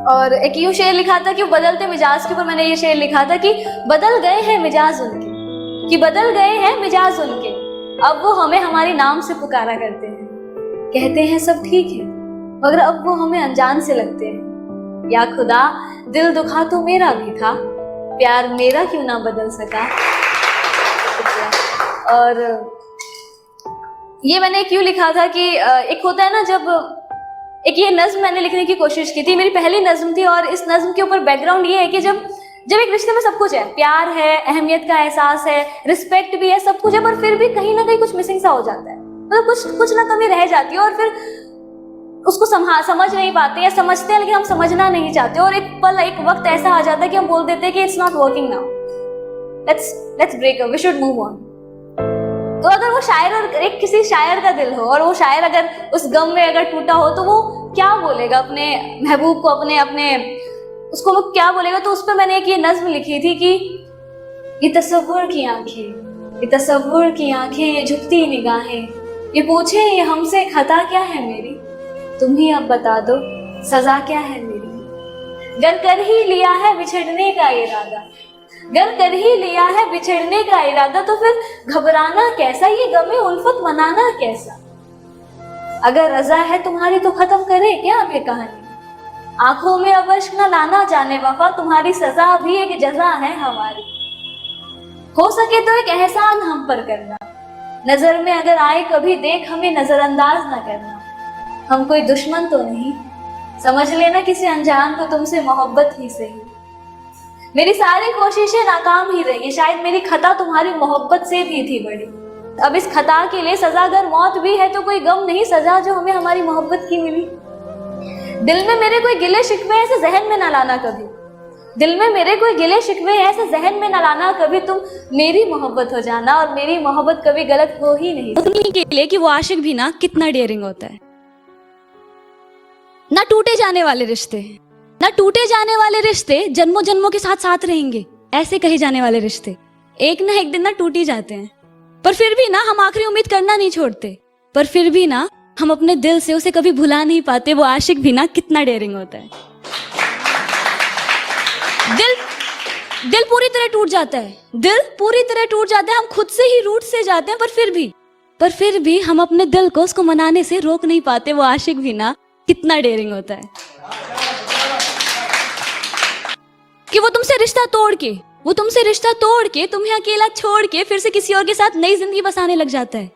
और एक यूं शेर लिखा था कि बदलते मिजाज के ऊपर मैंने ये शेर लिखा था कि बदल गए हैं मिजाज उनके, कि बदल गए हैं मिजाज उनके, अब वो हमें हमारे नाम से पुकारा करते हैं, कहते हैं सब ठीक है मगर अब वो हमें अनजान से लगते हैं। या खुदा दिल दुखा तो मेरा भी था, प्यार मेरा क्यों ना बदल सका। और ये मैंने क्यों लिखा था कि एक होता है ना, जब एक ये नज्म मैंने लिखने की कोशिश की थी, मेरी पहली नज्म थी, और इस नज्म के ऊपर बैकग्राउंड ये है कि जब एक रिश्ते में सब कुछ है, प्यार है, अहमियत का एहसास है, रिस्पेक्ट भी है, सब कुछ है, पर फिर भी कहीं ना कहीं कुछ मिसिंग सा हो जाता है, मतलब कुछ ना कमी रह जाती है, और फिर उसको समझ नहीं पाते, या समझते हैं लेकिन हम समझना नहीं चाहते, और एक वक्त ऐसा आ जाता है कि हम बोल देते हैं कि it's not working now, let's break up, we should move on. तो अगर वो शायर, और एक किसी शायर का दिल हो, और वो शायर अगर उस गम में अगर टूटा हो, तो वो क्या बोलेगा अपने महबूब को, अपने उसको वो क्या बोलेगा। तो उस पर मैंने एक ये नज्म लिखी थी कि ये तसव्वुर की आंखें, ये तसव्वुर की आंखें, ये झुकती निगाहें, ये पूछे ये हमसे खता क्या है मेरी, तुम ही अब बता दो सजा क्या है मेरी। गर कर ही लिया है बिछड़ने का इरादा, गर कर ही लिया है बिछड़ने का इरादा, तो फिर घबराना कैसा, ये गमे उल्फत मनाना कैसा। अगर रजा है तुम्हारी तो खत्म करे क्या अब ये कहानी, आंखों में अब अश्क न लाना जाने वफा, तुम्हारी सजा भी एक जजा है हमारी। हो सके तो एक एहसान हम पर करना, नजर में अगर आए कभी देख हमें नजरअंदाज न करना। हम कोई दुश्मन तो नहीं, समझ लेना किसी अनजान को तुमसे मोहब्बत ही सही। मेरी सारी कोशिशें नाकाम ही रही, शायद मेरी खता तुम्हारी मोहब्बत से भी थी बड़ी। अब इस खता के लिए सजा अगर मौत भी है, तो कोई गम नहीं सजा जो हमें हमारी मोहब्बत की मिली। दिल में मेरे कोई गिले शिकवे ऐसे जहन में ना लाना कभी, दिल में मेरे कोई गिले शिकवे ऐसे जहन में ना लाना कभी, तुम मेरी मोहब्बत हो जाना, और मेरी मोहब्बत कभी गलत हो ही नहीं। उन्हीं के लिए कि वो आशिक भी ना कितना डेयरिंग होता है। ना टूटे जाने वाले रिश्ते, ना टूटे जाने वाले रिश्ते जन्मों जन्मों के साथ साथ रहेंगे, ऐसे कहे जाने वाले रिश्ते एक ना एक दिन ना टूट ही जाते हैं। पर फिर भी ना हम आखिरी उम्मीद करना नहीं छोड़ते, पर फिर भी ना हम अपने दिल से उसे कभी भुला नहीं पाते। वो आशिक भी ना कितना डेयरिंग होता है। दिल पूरी तरह टूट जाता है, दिल पूरी तरह टूट जाता है, हम खुद से ही रूठ से जाते हैं, पर फिर भी हम अपने दिल को उसको मनाने से रोक नहीं पाते। वो आशिक भी ना कितना डेयरिंग होता है कि वो तुमसे रिश्ता तोड़ के तुम्हें अकेला छोड़ के फिर से किसी और के साथ नई जिंदगी बसाने लग जाता है।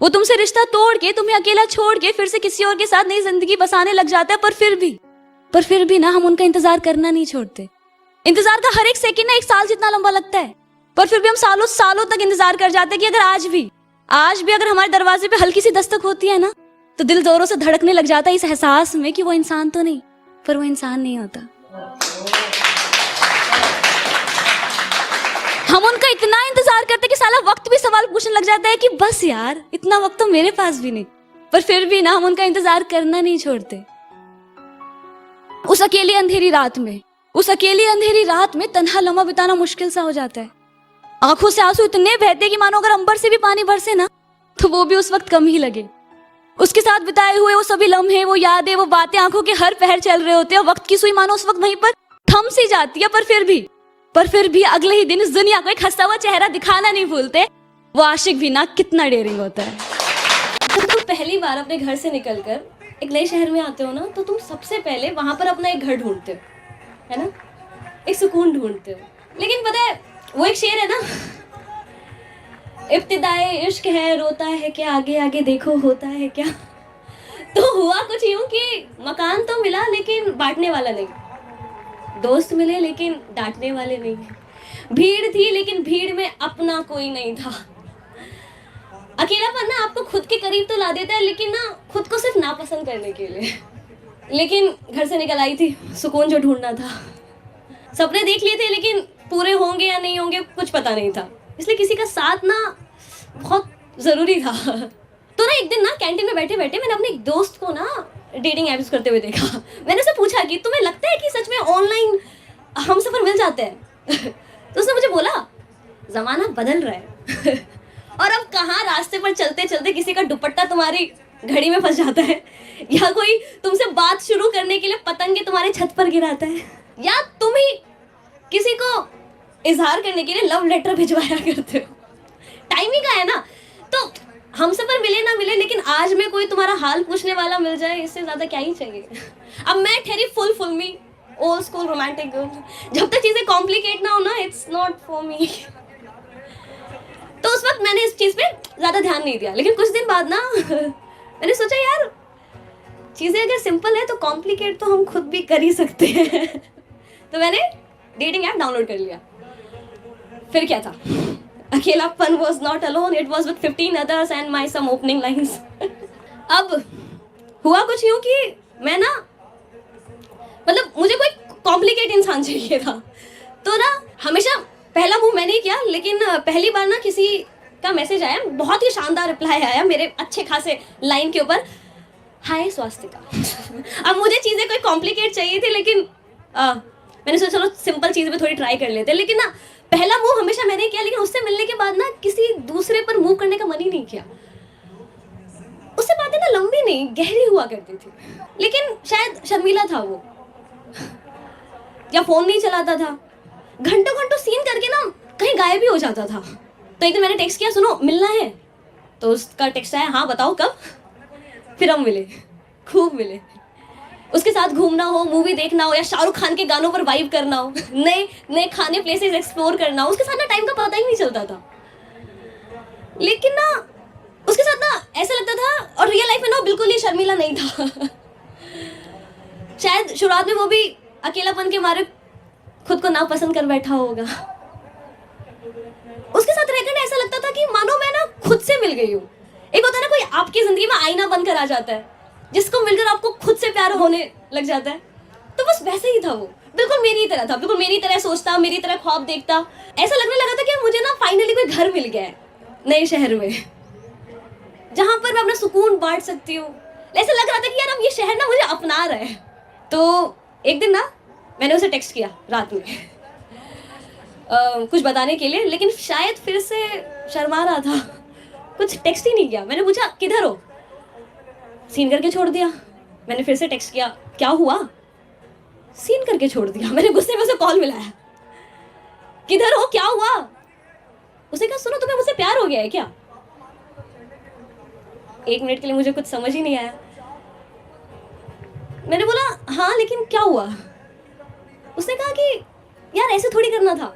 वो तुमसे रिश्ता तोड़ के तुम्हें अकेला छोड़ के फिर से किसी और के साथ नई जिंदगी बसाने लग जाता है। पर फिर भी ना हम उनका इंतजार करना नहीं छोड़ते। इंतजार का हर एक सेकंड ना एक साल जितना लंबा लगता है, पर फिर भी हम सालों सालों तक इंतजार कर जाते हैं कि अगर आज भी अगर हमारे दरवाजे पे हल्की सी दस्तक होती है ना, तो दिल जोरों से धड़कने लग जाता है इस एहसास में कि वो इंसान तो नहीं, पर वो इंसान नहीं होता। हम उनका इतना इंतजार करते कि साला वक्त भी सवाल पूछने लग जाता है कि बस यार इतना वक्त तो मेरे पास भी नहीं, पर फिर भी ना हम उनका इंतजार करना नहीं छोड़ते। उस अकेली अंधेरी रात में तन्हा लम्हा बिताना मुश्किल सा हो जाता है। आंखों से आंसू इतने बहते कि मानो अगर अंबर से भी पानी बरसे ना, तो वो भी उस वक्त कम ही लगे। उसके साथ बिताए हुए वो सभी लम्हे, वो यादें, वो बातें आंखों के हर पहर चल रहे होते हैं। वक्त की सुई मानो उस वक्त वहीं पर थम सी जाती है, पर फिर भी अगले ही दिन इस दुनिया को एक हंसता हुआ चेहरा दिखाना नहीं भूलते। वो आशिक भी ना कितना डेयरिंग होता है। जब तुम पहली बार अपने घर से निकलकर एक नए शहर में आते हो ना, तो तुम सबसे पहले वहां पर अपना एक घर ढूंढते हो, है ना, एक सुकून ढूंढते हो। लेकिन पता है वो एक शेर है ना, इब्तिदाए इश्क है रोता है क्या, आगे आगे देखो होता है क्या। तो हुआ कुछ यूं कि मकान तो मिला लेकिन बांटने वाला नहीं, दोस्त मिले लेकिन डांटने वाले नहीं, भीड़ थी लेकिन भीड़ में अपना कोई नहीं था। अकेलापन ना आपको खुद के करीब तो ला देता है, लेकिन ना खुद को सिर्फ नापसंद करने के लिए। लेकिन घर से निकल आई थी, सुकून जो ढूंढना था। सपने देख लिए थे लेकिन पूरे होंगे या नहीं होंगे कुछ पता नहीं था, इसलिए किसी का साथ ना बहुत जरूरी था। तो ना एक दिन ना कैंटीन में बैठे बैठे मैंने अपने एक दोस्त को ना डेटिंग ऐप्स करते हुए देखा। मैंने उससे पूछा कि तुम्हें लगता है कि सच में ऑनलाइन हमसफर मिल जाते हैं? तो उसने मुझे बोला जमाना बदल रहा है। और अब कहाँ रास्ते पर चलते चलते किसी का दुपट्टा तुम्हारी घड़ी में फंस जाता है, या कोई तुमसे बात शुरू करने के लिए पतंगे तुम्हारे छत पर गिराता है, या तुम ही किसी को इजहार करने के लिए लव लेटर भिजवाया करते हो। टाइमिंग का है ना। तो हमसे पर मिले ना मिले, लेकिन आज में कोई तुम्हारा हाल पूछने वाला मिल जाए, इससे ज्यादा क्या ही चाहिए। अब मैं ठहरी फुल मी ओल्ड स्कूल रोमांटिक गर्ल। जब तक चीजें कॉम्प्लिकेट ना हो ना, इट्स नॉट फॉर मी। तो उस वक्त मैंने इस चीज पे ज्यादा ध्यान नहीं दिया, लेकिन कुछ दिन बाद ना मैंने सोचा यार चीजें अगर सिंपल है तो कॉम्प्लिकेट तो हम खुद भी कर ही सकते हैं। तो मैंने डेटिंग ऐप डाउनलोड कर लिया। फिर क्या था, अकेलापन was not alone, it was with 15 others and my some opening lines। अब हुआ कुछ यूं कि मैं ना, मतलब मुझे कोई कॉम्प्लिकेट इंसान चाहिए था। तो ना हमेशा पहला मूव मैंने ही किया, लेकिन पहली बार ना किसी का मैसेज आया, बहुत ही शानदार रिप्लाई आया मेरे अच्छे खासे लाइन के ऊपर, हाय स्वास्तिका। अब मुझे चीज़ें कोई कॉम्प्लिकेट चाहिए थी, लेकिन मैंने सोचा चलो सिंपल चीज़ पे थोड़ी ट्राई कर लेते हैं। लेकिन ना पहला मूव हमेशा मैंने किया, लेकिन उससे मिलने के बाद ना किसी दूसरे पर मूव करने का मन ही नहीं किया। उससे बातें ना लंबी नहीं गहरी हुआ करती थी, लेकिन शायद शर्मीला था वो, या फोन नहीं चलाता था, घंटों घंटों सीन करके ना कहीं गायब ही हो जाता था। तो एक दिन मैंने टेक्स्ट किया, सुनो मिलना है। तो उसका टेक्स्ट आया, हाँ बताओ कब। फिर हम मिले, खूब मिले। उसके साथ घूमना हो, मूवी देखना हो, या शाहरुख खान के गानों पर वाइब करना हो, नए नए खाने प्लेसेस एक्सप्लोर करना हो, उसके साथ ना टाइम का पता ही नहीं चलता था। लेकिन ना उसके साथ ना ऐसा लगता था, और रियल लाइफ में ना बिल्कुल ही शर्मीला नहीं था। शायद शुरुआत में वो भी अकेलापन के मारे खुद को नापसंद कर बैठा होगा। उसके साथ रहकर ऐसा लगता था कि मानो मैं ना खुद से मिल गई हूँ। एक होता है ना कोई आपकी जिंदगी में आईना बनकर आ जाता है, जिसको मिलकर आपको खुद से प्यार होने लग जाता है। तो बस वैसे ही था वो, बिल्कुल मेरी तरह था, बिल्कुल मेरी तरह सोचता, मेरी तरह ख्वाब देखता। ऐसा लगने लगा था कि मुझे ना फाइनली कोई घर मिल गया है नए शहर में, जहां पर मैं अपना सुकून बांट सकती हूँ। ऐसा लग रहा था कि यार अब ये शहर ना मुझे अपना रहा है। तो एक दिन ना मैंने उसे टेक्स्ट किया रात में, कुछ बताने के लिए, लेकिन शायद फिर से शर्मा रहा था, कुछ टेक्स्ट ही नहीं किया। मैंने पूछा किधर हो, सीन करके छोड़ दिया। मैंने फिर से टेक्स्ट किया, क्या हुआ, सीन करके छोड़ दिया। मैंने गुस्से में उसे कॉल मिलाया, किधर हो, क्या हुआ। उसे कहा, सुनो तुम्हें मुझसे प्यार हो गया है क्या। 1 मिनट के लिए मुझे कुछ समझ ही नहीं आया। मैंने बोला हाँ, लेकिन क्या हुआ। उसने कहा कि यार ऐसे थोड़ी करना था।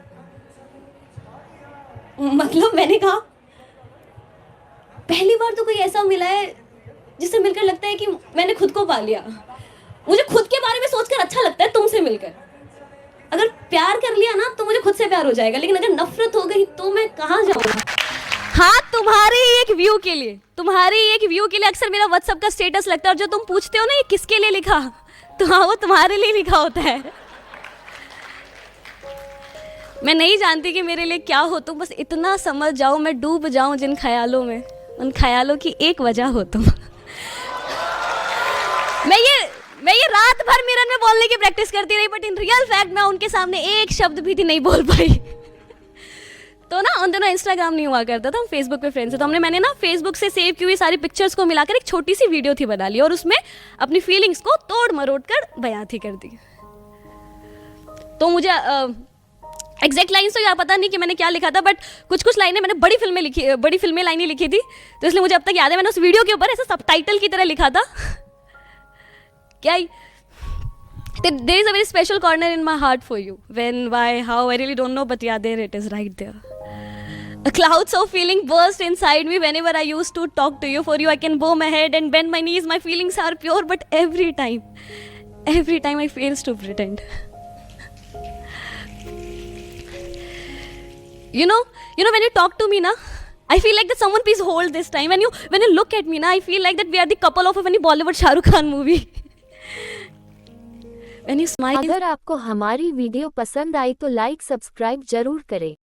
मतलब मैंने कहा पहली बार तो कोई ऐसा मिला है जिससे मिलकर लगता है कि मैंने खुद को पा लिया। मुझे खुद के बारे में सोचकर अच्छा लगता है तुमसे मिलकर। अगर प्यार कर लिया ना तो मुझे खुद से प्यार हो जाएगा, लेकिन अगर नफरत हो गई तो मैं कहाँ जाऊंगा। हाँ, तुम्हारे एक व्यू के लिए अक्सर मेरा व्हाट्सएप का स्टेटस लगता है, और जो तुम पूछते हो ना ये किसके लिए लिखा, तो हाँ वो तुम्हारे लिए लिखा होता है। मैं नहीं जानती कि मेरे लिए क्या हो, तुम बस इतना समझ जाओ मैं डूब जाऊं जिन ख्यालों में, उन ख्यालों की एक वजह हो तुम। मैं ये रात भर मिरर में बोलने की प्रैक्टिस करती रही, बट इन रियल फैक्ट मैं उनके सामने एक शब्द भी नहीं बोल पाई। तो ना उन दिनों इंस्टाग्राम नहीं हुआ करता था, हम फेसबुक पे फ्रेंड्स थे। तो मैंने ना फेसबुक से सेव की हुई सारी पिक्चर्स को मिलाकर एक छोटी सी वीडियो थी बना ली, और उसमें अपनी फीलिंग्स को तोड़ मरोड़ कर बयां थी कर दी। तो मुझे एग्जैक्ट लाइन्स तो यार पता नहीं कि मैंने क्या लिखा था, बट कुछ लाइनें मैंने बड़ी फिल्में लाइनें लिखी थी, तो इसलिए मुझे अब तक याद है। मैंने उस वीडियो के ऊपर ऐसा सबटाइटल की तरह लिखा था, क्या there is a very special corner in my heart for you. When, why, how, I really don't know, but yeah, there it is, right there. A clouds of feeling burst inside me whenever I used to talk to you. For you, I can bow my head and bend my knees. My feelings are pure, but every time I fails to pretend. You know, when you talk to me, na, I feel like that someone please hold this time. When you look at me, na, I feel like that we are the couple of any Bollywood Shahrukh Khan movie. When you smile. अगर आपको हमारी video पसंद आई तो like subscribe जरूर करें।